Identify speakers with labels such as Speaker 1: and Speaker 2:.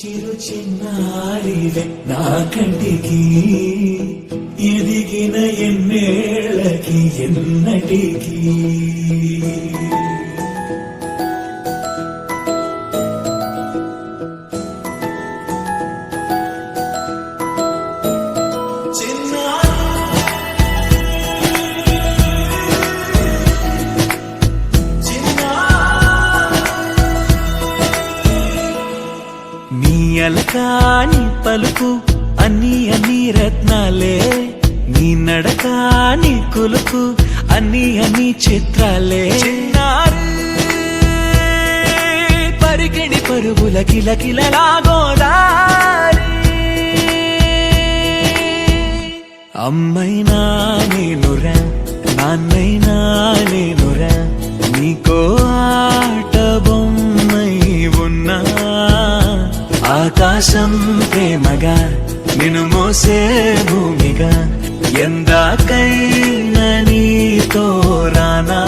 Speaker 1: చిరు చిన్నారివే నా కంటికి ఎదిగిన ఎన్నేళ్ళకి ఎన్నటికి అలకాని పలుకు అన్ని అన్ని రత్నాలే నీ నడకాని కులుకు అన్ని అన్ని చిత్రాలే పరికిణి పరుగుల కిలకిలలాగోదారి అమ్మైనా నేనురా నాన్నైనా నేనురా నీకో ఆట బొమ్మై ఉన్నా ఆకాశం ప్రేమగా నిన్ను మోసే భూమిగా ఎందాకైనా నీతో రానా